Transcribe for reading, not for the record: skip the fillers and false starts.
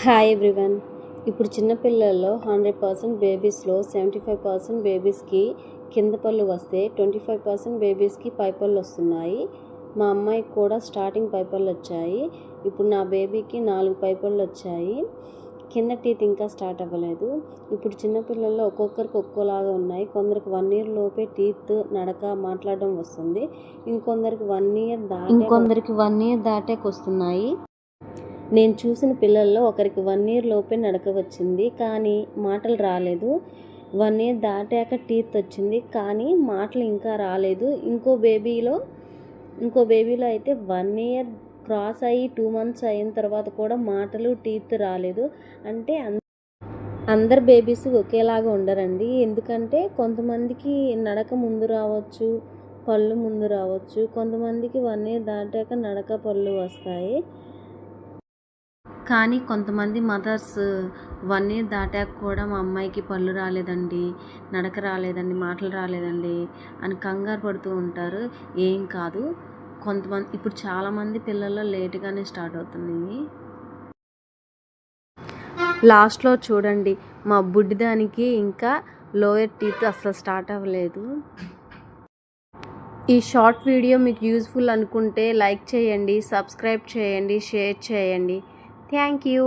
Hi everyone. ఇప్పుడు చిన్నపిల్లల్లో 100% బేబీస్లో 75% బేబీస్కి కింద పళ్ళు వస్తే 25% బేబీస్కి పై పళ్ళు వస్తున్నాయి. మా అమ్మాయికి కూడా స్టార్టింగ్ పై పళ్ళు వచ్చాయి. ఇప్పుడు నా బేబీకి 4 పై పళ్ళు వచ్చాయి. కింద టీత్ ఇంకా స్టార్ట్ అవ్వలేదు. ఇప్పుడు చిన్నపిల్లల్లో ఒక్కొక్కరికి ఒక్కోలాగా ఉన్నాయి. కొందరికి 1 ఇయర్ లోపే టీత్, నడక, మాట్లాడడం వస్తుంది. ఇంకొందరికి 1 ఇయర్ దాటాక వస్తున్నాయి. నేను చూసిన పిల్లల్లో ఒకరికి 1 ఇయర్ లోపే నడక వచ్చింది, కానీ మాటలు రాలేదు. 1 ఇయర్ దాటాక టీత్ వచ్చింది, కానీ మాటలు ఇంకా రాలేదు. ఇంకో బేబీలో అయితే 1 ఇయర్ క్రాస్ అయ్యి 2 months అయిన తర్వాత కూడా మాటలు, టీత్ రాలేదు. అంటే అందరు బేబీస్ ఒకేలాగా ఉండరండి. ఎందుకంటే కొంతమందికి నడక ముందు రావచ్చు, పళ్ళు ముందు రావచ్చు. కొంతమందికి 1 ఇయర్ దాటాక నడక, పళ్ళు వస్తాయి. కానీ కొంతమంది మదర్స్ 1 ఇయర్ దాటాక కూడా మా అమ్మాయికి పళ్ళు రాలేదండి, నడక రాలేదండి, మాటలు రాలేదండి అని కంగారు పడుతూ ఉంటారు. ఏం కాదు, కొంతమంది ఇప్పుడు చాలామంది పిల్లల్లో లేటుగానే స్టార్ట్ అవుతున్నాయి. లాస్ట్లో చూడండి, మా బుడ్డిదానికి ఇంకా లోయర్ టీత్ అస్సలు స్టార్ట్ అవ్వలేదు. ఈ షార్ట్ వీడియో మీకు యూజ్ఫుల్ అనుకుంటే లైక్ చేయండి, సబ్స్క్రైబ్ చేయండి, షేర్ చేయండి. Thank you.